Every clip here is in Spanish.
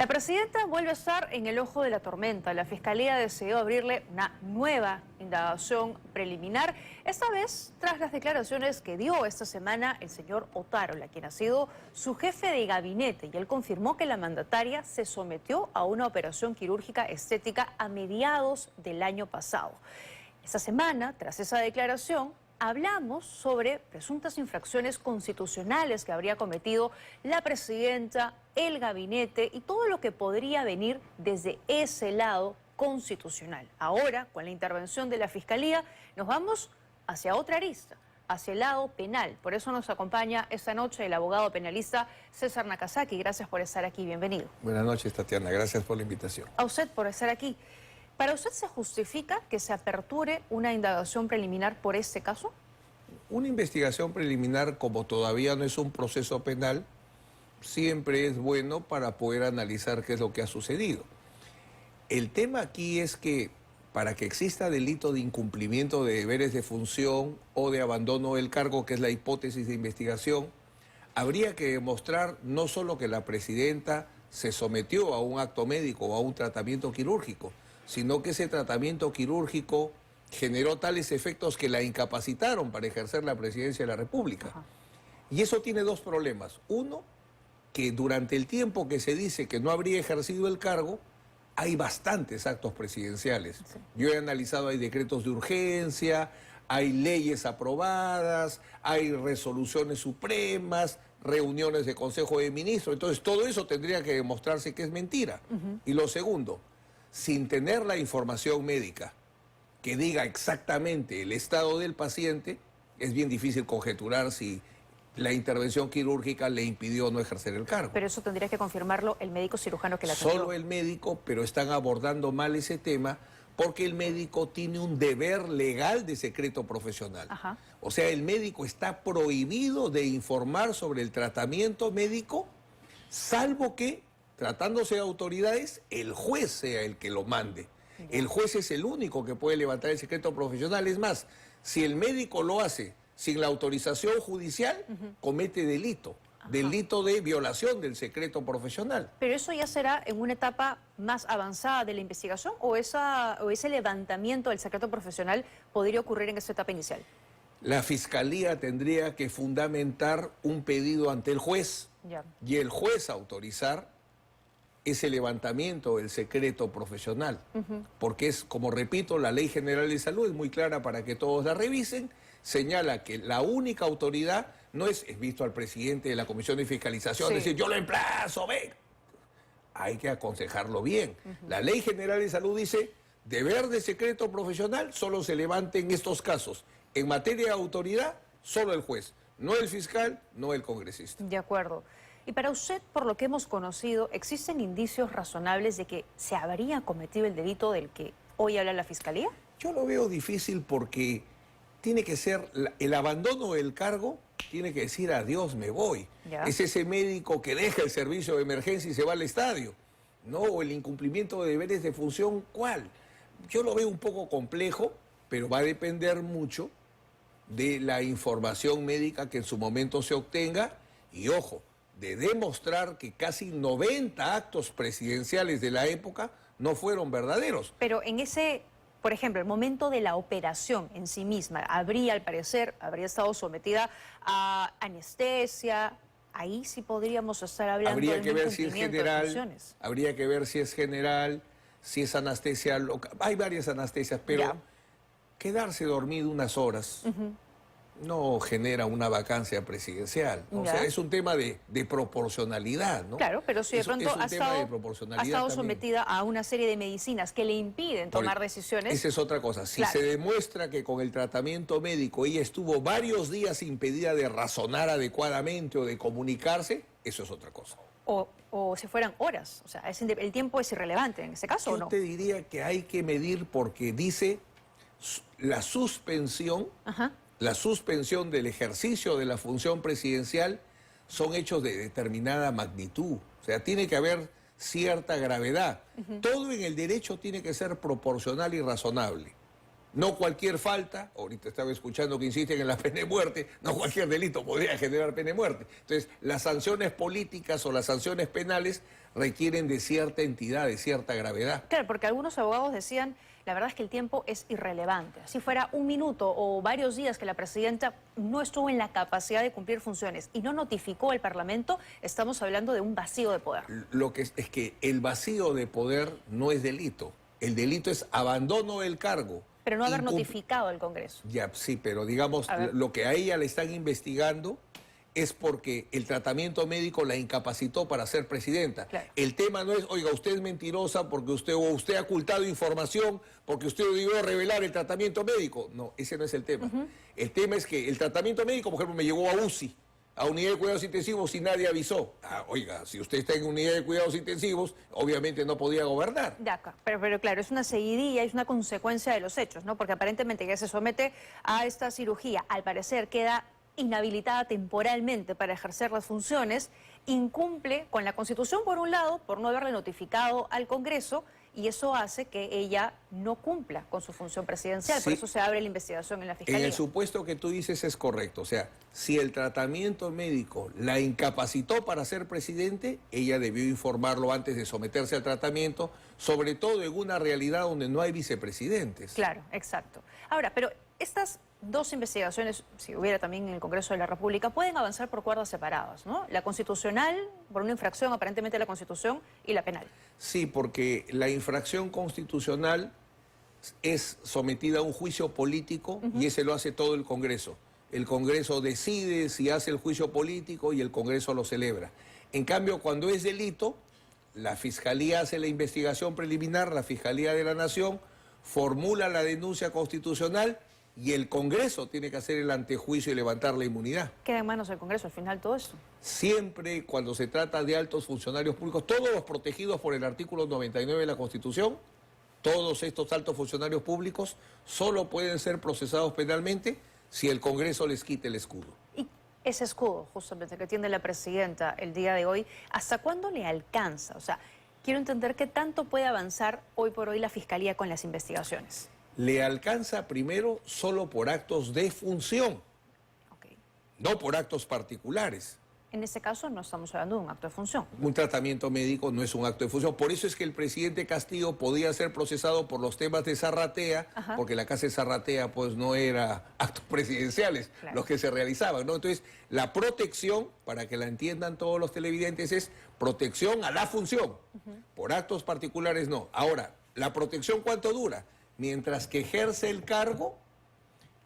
La presidenta vuelve a estar en el ojo de la tormenta. La Fiscalía decidió abrirle una nueva indagación preliminar, esta vez tras las declaraciones que dio esta semana el señor Otárola, quien ha sido su jefe de gabinete, y él confirmó que la mandataria se sometió a una operación quirúrgica estética a mediados del año pasado. Esta semana, tras esa declaración, hablamos sobre presuntas infracciones constitucionales que habría cometido la presidenta, el gabinete y todo lo que podría venir desde ese lado constitucional. Ahora, con la intervención de la Fiscalía, nos vamos hacia otra arista, hacia el lado penal. Por eso nos acompaña esta noche el abogado penalista César Nakazaki. Gracias por estar aquí, bienvenido. Buenas noches, Tatiana, gracias por la invitación. A usted por estar aquí. ¿Para usted se justifica que se aperture una indagación preliminar por este caso? Una investigación preliminar, como todavía no es un proceso penal, siempre es bueno para poder analizar qué es lo que ha sucedido. El tema aquí es que para que exista delito de incumplimiento de deberes de función o de abandono del cargo, que es la hipótesis de investigación, habría que demostrar no solo que la presidenta se sometió a un acto médico o a un tratamiento quirúrgico, sino que ese tratamiento quirúrgico generó tales efectos que la incapacitaron para ejercer la presidencia de la República. Ajá. Y eso tiene dos problemas. Uno, que durante el tiempo que se dice que no habría ejercido el cargo, hay bastantes actos presidenciales. Sí. Yo he analizado, hay decretos de urgencia, hay leyes aprobadas, hay resoluciones supremas, reuniones de Consejo de Ministros. Entonces, todo eso tendría que demostrarse que es mentira. Y lo segundo, sin tener la información médica que diga exactamente el estado del paciente, es bien difícil conjeturar si la intervención quirúrgica le impidió no ejercer el cargo. Pero eso tendría que confirmarlo el médico cirujano que la atendió. Solo el médico, pero están abordando mal ese tema porque el médico tiene un deber legal de secreto profesional. Ajá. O sea, el médico está prohibido de informar sobre el tratamiento médico, salvo que, tratándose de autoridades, el juez sea el que lo mande. El juez es el único que puede levantar el secreto profesional. Es más, si el médico lo hace sin la autorización judicial, comete delito. Delito de violación del secreto profesional. ¿Pero eso ya será en una etapa más avanzada de la investigación o ese levantamiento del secreto profesional podría ocurrir en esa etapa inicial? La Fiscalía tendría que fundamentar un pedido ante el juez Ya. y el juez autorizar ese levantamiento del secreto profesional. Porque es, como repito, la Ley General de Salud es muy clara para que todos la revisen, señala que la única autoridad no es visto al presidente de la Comisión de Fiscalización, Sí. decir yo lo emplazo, ven. Hay que aconsejarlo bien. La Ley General de Salud dice, deber de secreto profesional solo se levanta en estos casos. En materia de autoridad, solo el juez, no el fiscal, no el congresista. De acuerdo. Y para usted, por lo que hemos conocido, ¿existen indicios razonables de que se habría cometido el delito del que hoy habla la Fiscalía? Yo lo veo difícil porque tiene que ser el abandono del cargo, tiene que decir adiós, me voy. Ya. Es ese médico que deja el servicio de emergencia y se va al estadio. No, o el incumplimiento de deberes de función, ¿cuál? Yo lo veo un poco complejo, pero va a depender mucho de la información médica que en su momento se obtenga y, ojo, de demostrar que casi 90 actos presidenciales de la época no fueron verdaderos. Pero en ese, por ejemplo, el momento de la operación en sí misma, habría, al parecer, habría estado sometida a anestesia. Ahí sí podríamos estar hablando Habría de que un ver si es incumplimiento de general, funciones. habría que ver si es general, si es anestesia local. Hay varias anestesias, pero Ya. quedarse dormido unas horas no genera una vacancia presidencial. O Ya. sea, es un tema de proporcionalidad, ¿no? Claro, pero si de pronto es un ha tema de estado proporcionalidad también. sometida a una serie de medicinas que le impiden tomar decisiones. Esa es otra cosa. Si Claro. se demuestra que con el tratamiento médico ella estuvo varios días impedida de razonar adecuadamente o de comunicarse, eso es otra cosa. O si fueran horas. O sea, el tiempo es irrelevante en ese caso, ¿o Yo no? te diría que hay que medir porque dice la suspensión, Ajá. la suspensión del ejercicio de la función presidencial son hechos de determinada magnitud. O sea, tiene que haber cierta gravedad. Todo en el derecho tiene que ser proporcional y razonable. No cualquier falta, ahorita estaba escuchando que insisten en la pena de muerte, no cualquier delito podría generar pena de muerte. Entonces, las sanciones políticas o las sanciones penales requieren de cierta entidad, de cierta gravedad. Claro, porque algunos abogados decían, la verdad es que el tiempo es irrelevante. Si fuera un minuto o varios días que la presidenta no estuvo en la capacidad de cumplir funciones y no notificó al Parlamento, estamos hablando de un vacío de poder. Lo que es que el vacío de poder no es delito. El delito es abandono del cargo. Pero no haber notificado al Congreso. Ya, sí, pero digamos, lo que a ella le están investigando es porque el tratamiento médico la incapacitó para ser presidenta. Claro. El tema no es, oiga, usted es mentirosa porque usted ha ocultado información, porque usted debió revelar el tratamiento médico. No, ese no es el tema. El tema es que el tratamiento médico, por ejemplo, me llevó a UCI, a unidad de cuidados intensivos, y nadie avisó. Oiga, si usted está en unidad de cuidados intensivos, obviamente no podía gobernar. De acá. Pero claro, es una seguidilla, es una consecuencia de los hechos, ¿no? Porque aparentemente ya se somete a esta cirugía, al parecer queda inhabilitada temporalmente para ejercer las funciones, incumple con la Constitución por un lado, por no haberle notificado al Congreso, y eso hace que ella no cumpla con su función presidencial. Sí. Por eso se abre la investigación en la Fiscalía. En el supuesto que tú dices es correcto. O sea, si el tratamiento médico la incapacitó para ser presidente, ella debió informarlo antes de someterse al tratamiento, sobre todo en una realidad donde no hay vicepresidentes. Claro, exacto. Ahora, pero estas dos investigaciones, si hubiera también en el Congreso de la República, pueden avanzar por cuerdas separadas, ¿no? La constitucional, por una infracción aparentemente a la Constitución, y la penal. Sí, porque la infracción constitucional es sometida a un juicio político y ese lo hace todo el Congreso. El Congreso decide si hace el juicio político y el Congreso lo celebra. En cambio, cuando es delito, la Fiscalía hace la investigación preliminar, la Fiscalía de la Nación formula la denuncia constitucional y el Congreso tiene que hacer el antejuicio y levantar la inmunidad. Queda en manos del Congreso al final todo eso. Siempre cuando se trata de altos funcionarios públicos, todos los protegidos por el artículo 99 de la Constitución, todos estos altos funcionarios públicos solo pueden ser procesados penalmente si el Congreso les quite el escudo. Y ese escudo, justamente, que tiene la presidenta el día de hoy, ¿hasta cuándo le alcanza? O sea, quiero entender qué tanto puede avanzar hoy por hoy la Fiscalía con las investigaciones. Le alcanza primero solo por actos de función, Okay. no por actos particulares. En este caso no estamos hablando de un acto de función. Un tratamiento médico no es un acto de función. Por eso es que el presidente Castillo podía ser procesado por los temas de Zarratea, porque la casa de Zarratea pues no era actos presidenciales los que se realizaban, ¿no? Entonces, la protección, para que la entiendan todos los televidentes, es protección a la función. Por actos particulares no. Ahora, ¿la protección cuánto dura? Mientras que ejerce el cargo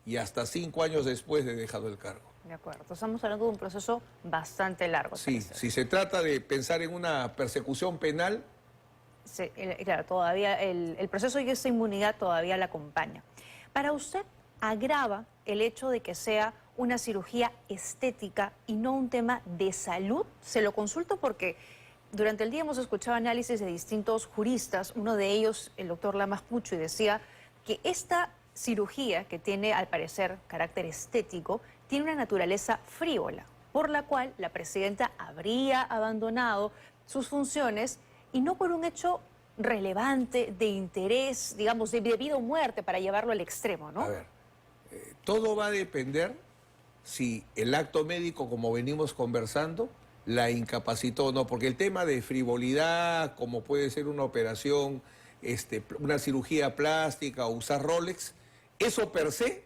y hasta 5 años después de dejado el cargo. De acuerdo. Estamos hablando de un proceso bastante largo. Sí, si se trata de pensar en una persecución penal. Sí, claro, todavía el proceso y esa inmunidad todavía la acompaña. Para usted, ¿agrava el hecho de que sea una cirugía estética y no un tema de salud? Se lo consulto porque durante el día hemos escuchado análisis de distintos juristas, uno de ellos, el doctor Lamas Pucho, y decía que esta cirugía, que tiene al parecer carácter estético, tiene una naturaleza frívola, por la cual la presidenta habría abandonado sus funciones y no por un hecho relevante, de interés, digamos, de vida o muerte, para llevarlo al extremo, ¿no? A ver, todo va a depender si el acto médico, como venimos conversando, la incapacitó o no, porque el tema de frivolidad, como puede ser una operación, una cirugía plástica o usar Rolex, eso per se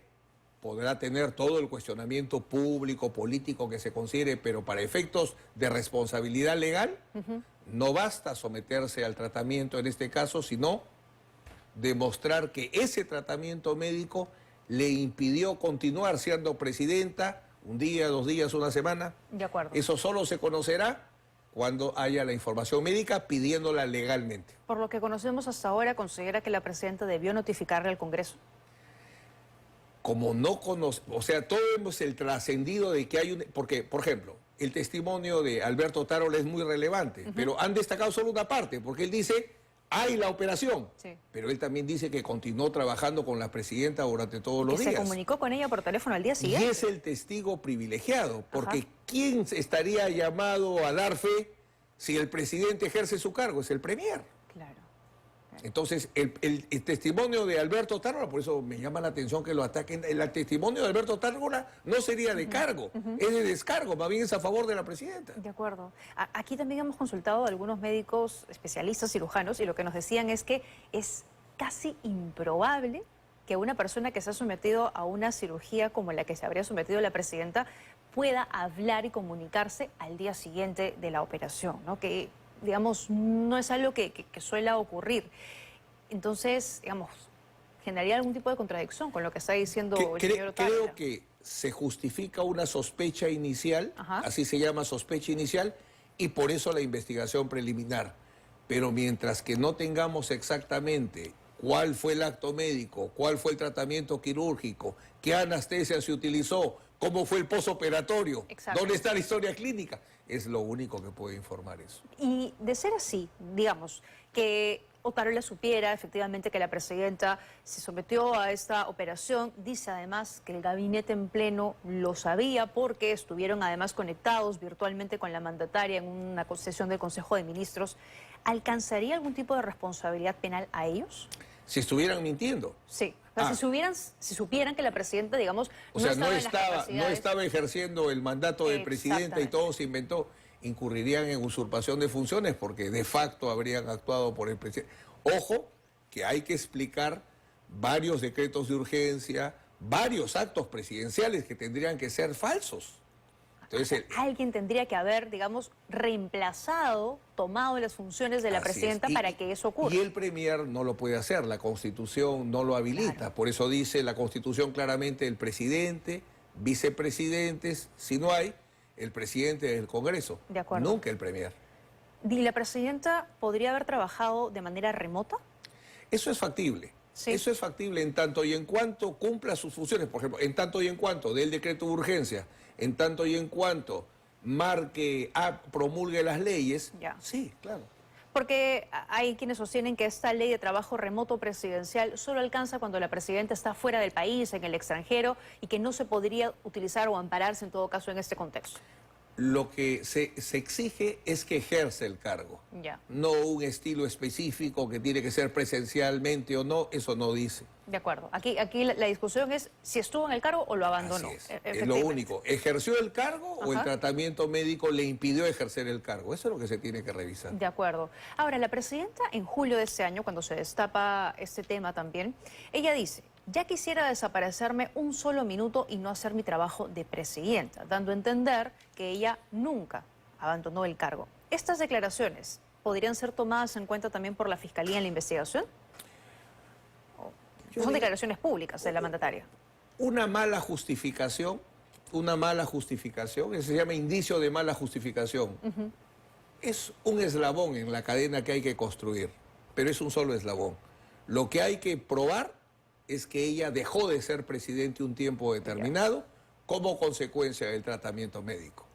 podrá tener todo el cuestionamiento público, político que se considere, pero para efectos de responsabilidad legal, no basta someterse al tratamiento en este caso, sino demostrar que ese tratamiento médico le impidió continuar siendo presidenta un día, 2 días, una semana. De acuerdo. Eso solo se conocerá cuando haya la información médica pidiéndola legalmente. Por lo que conocemos hasta ahora, ¿considera que la presidenta debió notificarle al Congreso? Como no conoce, o sea, todos hemos el trascendido de que hay un... Porque, por ejemplo, el testimonio de Alberto Tarola es muy relevante, pero han destacado solo una parte, porque él dice, hay la operación, pero él también dice que continuó trabajando con la presidenta durante todos los días. Se comunicó con ella por teléfono al día siguiente. Y es el testigo privilegiado, porque ¿quién estaría llamado a dar fe si el presidente ejerce su cargo? Es el premier. Claro. Entonces, el testimonio de Alberto Tárrega, por eso me llama la atención que lo ataquen, el testimonio de Alberto Tárrega no sería de cargo, es de descargo, más bien es a favor de la presidenta. De acuerdo. Aquí también hemos consultado a algunos médicos especialistas cirujanos y lo que nos decían es que es casi improbable que una persona que se ha sometido a una cirugía como la que se habría sometido la presidenta pueda hablar y comunicarse al día siguiente de la operación, ¿no? Que, digamos, no es algo que suele ocurrir. Entonces, digamos, generaría algún tipo de contradicción con lo que está diciendo el señor Otárrola. Creo que se justifica una sospecha inicial, Ajá. así se llama sospecha inicial, y por eso la investigación preliminar. Pero mientras que no tengamos exactamente cuál fue el acto médico, cuál fue el tratamiento quirúrgico, qué anestesia se utilizó, cómo fue el posoperatorio, dónde está la historia clínica, es lo único que puede informar eso. Y de ser así, digamos, que Otárrola supiera efectivamente que la presidenta se sometió a esta operación, dice además que el gabinete en pleno lo sabía porque estuvieron además conectados virtualmente con la mandataria en una sesión del Consejo de Ministros. ¿Alcanzaría algún tipo de responsabilidad penal a ellos? Si estuvieran mintiendo. Sí. O sea, si supieran que la presidenta, digamos, no estaba ejerciendo el mandato de presidenta y todo se inventó, incurrirían en usurpación de funciones porque de facto habrían actuado por el presidente. Ojo, que hay que explicar varios decretos de urgencia, varios actos presidenciales que tendrían que ser falsos. Entonces, alguien tendría que haber, digamos, reemplazado, tomado las funciones de la presidenta para que eso ocurra. Y el premier no lo puede hacer, la Constitución no lo habilita. Claro. Por eso dice la Constitución claramente el presidente, vicepresidentes, si no hay, el presidente del Congreso. De acuerdo. Nunca el premier. ¿Y la presidenta podría haber trabajado de manera remota? Eso es factible. Sí. Eso es factible en tanto y en cuanto cumpla sus funciones. Por ejemplo, en tanto y en cuanto dé el decreto de urgencia, en tanto y en cuanto promulgue las leyes. Ya. Sí, claro. Porque hay quienes sostienen que esta ley de trabajo remoto presidencial solo alcanza cuando la presidenta está fuera del país, en el extranjero, y que no se podría utilizar o ampararse en todo caso en este contexto. Lo que se exige es que ejerce el cargo, ya. No un estilo específico que tiene que ser presencialmente o no, eso no dice. De acuerdo. Aquí la discusión es si estuvo en el cargo o lo abandonó. Así es lo único. ¿Ejerció el cargo o el tratamiento médico le impidió ejercer el cargo? Eso es lo que se tiene que revisar. De acuerdo. Ahora, la presidenta en julio de este año, cuando se destapa este tema también, ella dice: ya quisiera desaparecerme un solo minuto y no hacer mi trabajo de presidenta, dando a entender que ella nunca abandonó el cargo. ¿Estas declaraciones podrían ser tomadas en cuenta también por la Fiscalía en la investigación? Son declaraciones públicas de la mandataria. Una mala justificación, que se llama indicio de mala justificación, es un eslabón en la cadena que hay que construir, pero es un solo eslabón. Lo que hay que probar es que ella dejó de ser presidente un tiempo determinado como consecuencia del tratamiento médico.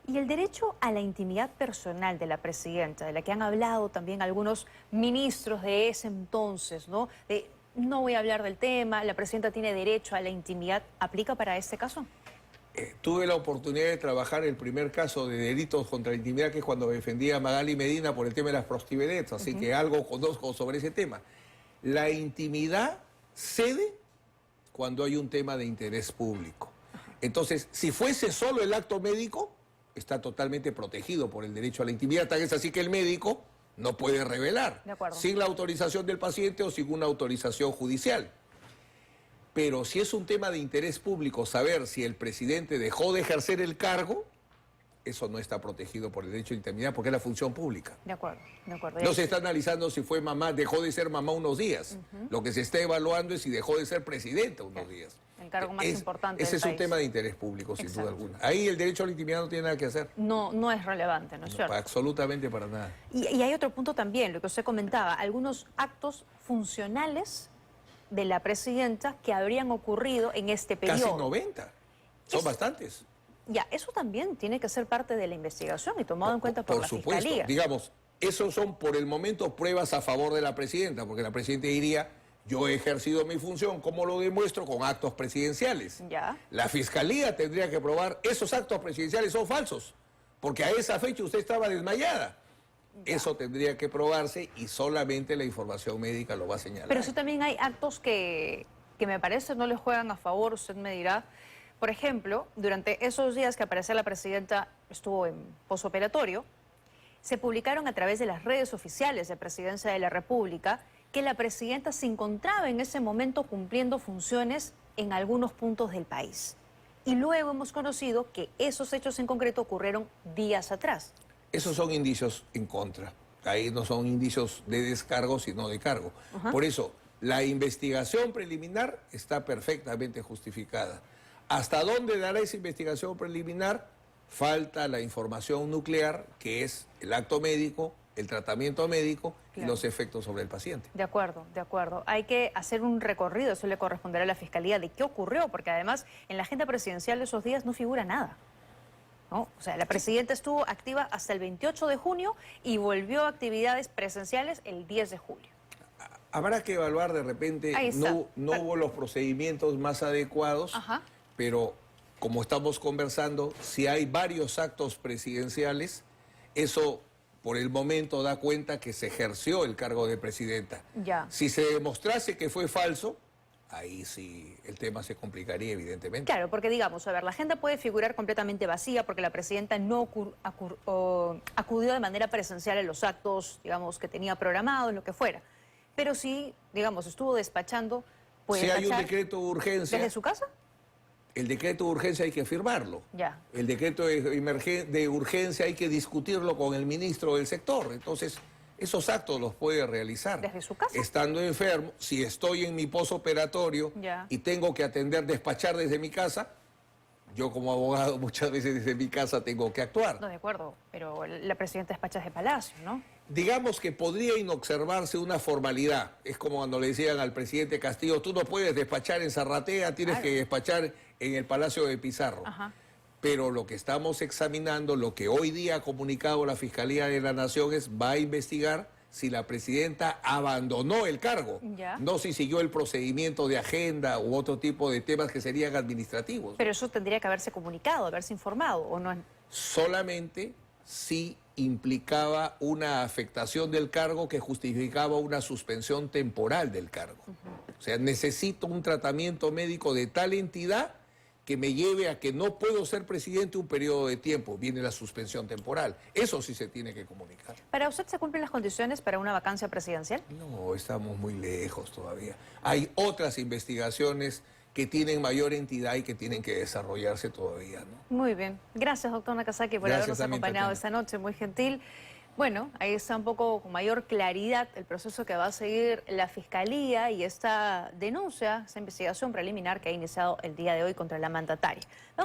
Y el derecho a la intimidad personal de la presidenta, de la que han hablado también algunos ministros de ese entonces, ¿no? De no voy a hablar del tema, la presidenta tiene derecho a la intimidad, ¿aplica para este caso? Tuve la oportunidad de trabajar el primer caso de delitos contra la intimidad, que es cuando defendía a Magali Medina por el tema de las prostiberetas, así que algo conozco sobre ese tema. La intimidad cede cuando hay un tema de interés público. Entonces, si fuese solo el acto médico, está totalmente protegido por el derecho a la intimidad. Tal es así que el médico no puede revelar sin la autorización del paciente o sin una autorización judicial. Pero si es un tema de interés público saber si el presidente dejó de ejercer el cargo, eso no está protegido por el derecho a la intimidad porque es la función pública. De acuerdo. No se está analizando si fue mamá, dejó de ser mamá unos días. Lo que se está evaluando es si dejó de ser presidenta unos días. El cargo más importante Ese del es país. Un tema de interés público, sin duda alguna. Ahí el derecho a la intimidad no tiene nada que hacer. No es relevante, ¿no es cierto? Absolutamente para nada. Y hay otro punto también, lo que usted comentaba, algunos actos funcionales de la presidenta que habrían ocurrido en este periodo. Casi 90. Son bastantes. Ya, eso también tiene que ser parte de la investigación y tomado en cuenta por la Fiscalía. Digamos, esos son por el momento pruebas a favor de la presidenta, porque la presidenta diría: yo he ejercido mi función, ¿cómo lo demuestro? Con actos presidenciales. Ya. La Fiscalía tendría que probar esos actos presidenciales son falsos, porque a esa fecha usted estaba desmayada. Ya. Eso tendría que probarse y solamente la información médica lo va a señalar. Pero eso también hay actos que me parece no les juegan a favor, usted me dirá. Por ejemplo, durante esos días que aparecía la presidenta, estuvo en posoperatorio, se publicaron a través de las redes oficiales de Presidencia de la República que la presidenta se encontraba en ese momento cumpliendo funciones en algunos puntos del país. Y luego hemos conocido que esos hechos en concreto ocurrieron días atrás. Esos son indicios en contra. Ahí no son indicios de descargo, sino de cargo. Ajá. Por eso, la investigación preliminar está perfectamente justificada. ¿Hasta dónde dará esa investigación preliminar? Falta la información nuclear, que es el acto médico, el tratamiento médico y Claro. los efectos sobre el paciente. De acuerdo, de acuerdo. Hay que hacer un recorrido, eso le corresponderá a la Fiscalía, de qué ocurrió, porque además en la agenda presidencial de esos días no figura nada, ¿no? O sea, la presidenta estuvo activa hasta el 28 de junio y volvió a actividades presenciales el 10 de julio. Habrá que evaluar de repente, Ahí está. no hubo los procedimientos más adecuados, Ajá. pero como estamos conversando, si hay varios actos presidenciales, eso por el momento da cuenta que se ejerció el cargo de presidenta. Ya. Si se demostrase que fue falso, ahí sí el tema se complicaría evidentemente. Claro, porque digamos, a ver, la agenda puede figurar completamente vacía porque la presidenta no acudió de manera presencial a los actos, digamos, que tenía programados, lo que fuera. Pero si, digamos, estuvo despachando, puede Si hay un despachar decreto de urgencia, desde su casa. el decreto de urgencia hay que firmarlo. Ya. El decreto de urgencia hay que discutirlo con el ministro del sector. Entonces, esos actos los puede realizar. ¿Desde su casa? Estando enfermo, si estoy en mi posoperatorio Ya. y tengo que despachar desde mi casa, yo como abogado muchas veces desde mi casa tengo que actuar. No, de acuerdo, pero la presidenta despacha de Palacio, ¿no? Digamos que podría inobservarse una formalidad. Es como cuando le decían al presidente Castillo, tú no puedes despachar en Zarratea, tienes Claro. que despachar en el Palacio de Pizarro. Ajá. Pero lo que estamos examinando, lo que hoy día ha comunicado la Fiscalía de la Nación es, va a investigar si la presidenta abandonó el cargo, Ya. no si siguió el procedimiento de agenda u otro tipo de temas que serían administrativos. Pero eso tendría que haberse comunicado, haberse informado, ¿o no? Solamente si implicaba una afectación del cargo que justificaba una suspensión temporal del cargo. O sea, necesito un tratamiento médico de tal entidad que me lleve a que no puedo ser presidente un periodo de tiempo. Viene la suspensión temporal. Eso sí se tiene que comunicar. ¿Para usted se cumplen las condiciones para una vacancia presidencial? No, estamos muy lejos todavía. Hay otras investigaciones que tienen mayor entidad y que tienen que desarrollarse todavía, ¿no? Muy bien. Gracias, doctor Nakazaki, por Gracias habernos también, acompañado Tatiana. esta noche. Muy gentil. Bueno, ahí está un poco con mayor claridad el proceso que va a seguir la Fiscalía y esta denuncia, esta investigación preliminar que ha iniciado el día de hoy contra la mandataria. Vamos